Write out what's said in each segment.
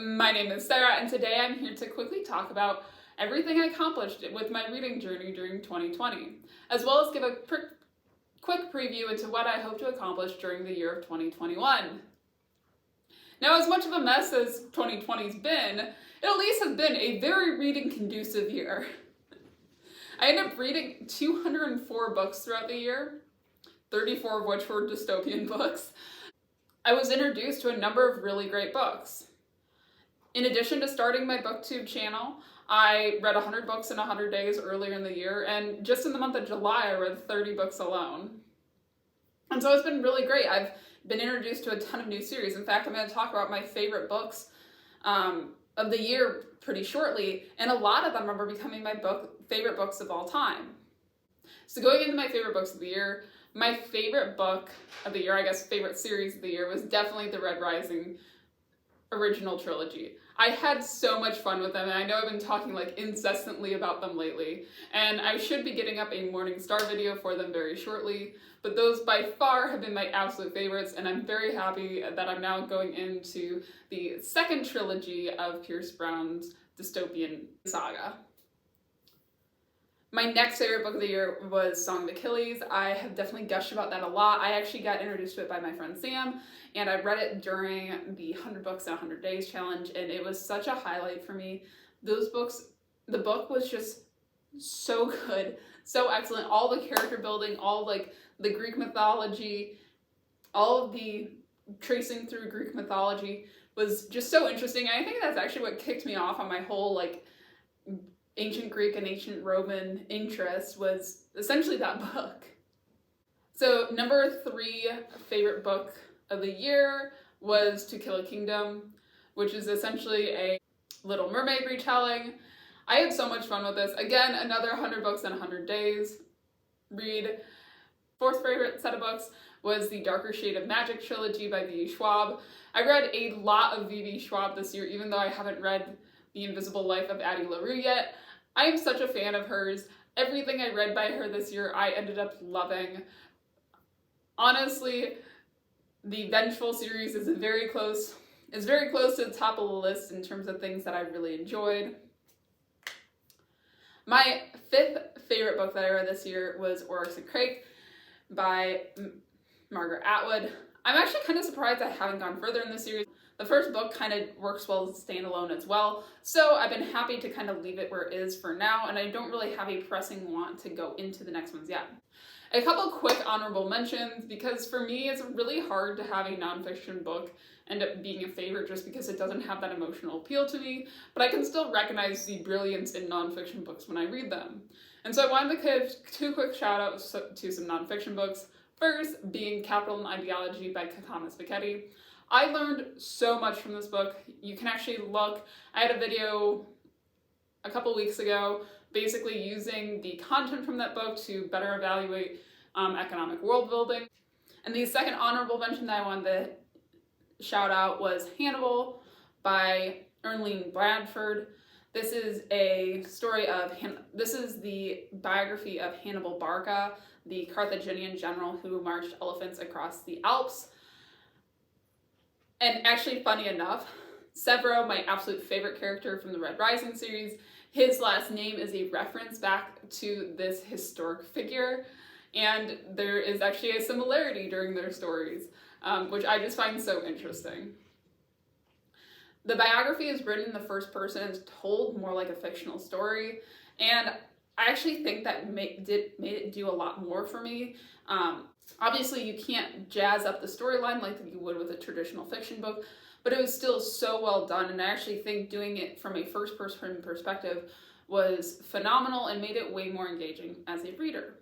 my name is Sarah, and today I'm here to quickly talk about everything I accomplished with my reading journey during 2020, as well as give a quick preview into what I hope to accomplish during the year of 2021. Now, as much of a mess as 2020's been, it at least has been a very reading-conducive year. I ended up reading 204 books throughout the year, 34 of which were dystopian books. I was introduced to a number of really great books. In addition to starting my booktube channel, I read 100 books in 100 days earlier in the year, and just in the month of July, I read 30 books alone. And so it's been really great. I've been introduced to a ton of new series. In fact, I'm going to talk about my favorite books of the year pretty shortly, and a lot of them are becoming my favorite books of all time. So going into my favorite books of the year, my favorite book of the year, I guess favorite series of the year, was definitely the Red Rising original trilogy. I had so much fun with them, and I know I've been talking like incessantly about them lately, and I should be getting up a Morningstar video for them very shortly, but those by far have been my absolute favorites, and I'm very happy that I'm now going into the second trilogy of Pierce Brown's dystopian saga. My next favorite book of the year was Song of Achilles. I have definitely gushed about that a lot. I actually got introduced to it by my friend Sam, and I read it during the 100 Books in 100 Days challenge, and it was such a highlight for me. The book was just so good, so excellent. All the character building, all like the Greek mythology, all of the tracing through Greek mythology was just so interesting. And I think that's actually what kicked me off on my whole like ancient Greek and ancient Roman interest, was essentially that book. So number 3 favorite book of the year was To Kill a Kingdom, which is essentially a Little Mermaid retelling. I had so much fun with this. Again, another 100 Books in 100 Days read. 4th favorite set of books was the Darker Shade of Magic trilogy by V.E. Schwab. I read a lot of V.E. Schwab this year, even though I haven't read The Invisible Life of Addie LaRue yet. I am such a fan of hers. Everything I read by her this year, I ended up loving. Honestly, the Vengeful series is very close to the top of the list in terms of things that I really enjoyed. My 5th favorite book that I read this year was Oryx and Crake by Margaret Atwood. I'm actually kind of surprised I haven't gone further in this series. The first book kind of works well as a standalone as well, so I've been happy to kind of leave it where it is for now, and I don't really have a pressing want to go into the next ones yet. A couple quick honorable mentions, because for me it's really hard to have a nonfiction book end up being a favorite just because it doesn't have that emotional appeal to me, but I can still recognize the brilliance in nonfiction books when I read them. And so I wanted to give 2 quick shout outs to some nonfiction books. First being Capital and Ideology by Thomas Piketty. I learned so much from this book. You can actually look, I had a video a couple weeks ago basically using the content from that book to better evaluate economic world building. And the second honorable mention that I wanted to shout out was Hannibal by Ernle and Bradford. This is a story of, this is the biography of Hannibal Barca, the Carthaginian general who marched elephants across the Alps. And actually, funny enough, Severo, my absolute favorite character from the Red Rising series, his last name is a reference back to this historic figure, and there is actually a similarity during their stories, which I just find so interesting. The biography is written in the first person, it's told more like a fictional story, and I actually think that made it do a lot more for me. Obviously, you can't jazz up the storyline like you would with a traditional fiction book, but it was still so well done, and I actually think doing it from a first-person perspective was phenomenal and made it way more engaging as a reader.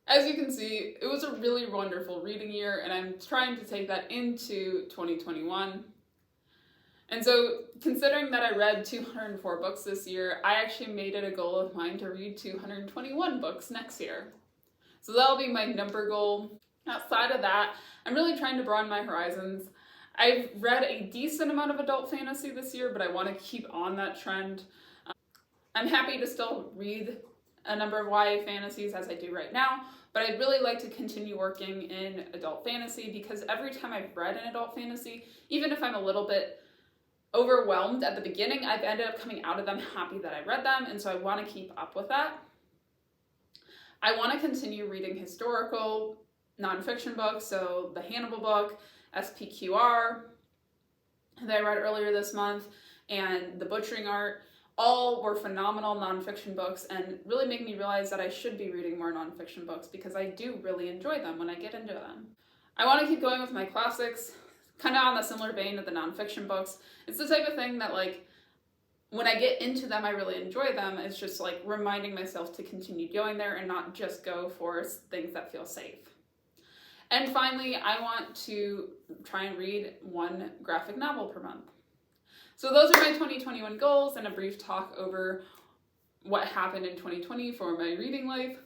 As you can see, it was a really wonderful reading year, and I'm trying to take that into 2021. And so, considering that I read 204 books this year, I actually made it a goal of mine to read 221 books next year. So that'll be my number goal. Outside of that, I'm really trying to broaden my horizons. I've read a decent amount of adult fantasy this year, but I want to keep on that trend. I'm happy to still read a number of YA fantasies as I do right now, But I'd really like to continue working in adult fantasy, because every time I've read an adult fantasy, even if I'm a little bit overwhelmed at the beginning, I've ended up coming out of them happy that I read them, and so I want to keep up with that. I want to continue reading historical nonfiction books, so the Hannibal book, SPQR, that I read earlier this month, and The Butchering Art. All were phenomenal nonfiction books and really make me realize that I should be reading more nonfiction books, because I do really enjoy them when I get into them. I want to keep going with my classics, kind of on the similar vein of the nonfiction books. It's the type of thing that, like, when I get into them, I really enjoy them. It's just like reminding myself to continue going there and not just go for things that feel safe. And finally, I want to try and read one graphic novel per month. So those are my 2021 goals and a brief talk over what happened in 2020 for my reading life.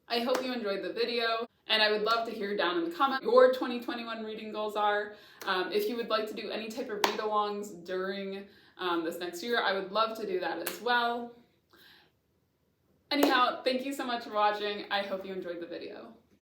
I hope you enjoyed the video, and I would love to hear down in the comments what your 2021 reading goals are. If you would like to do any type of read-alongs during this next year, I would love to do that as well. Anyhow, thank you so much for watching. I hope you enjoyed the video.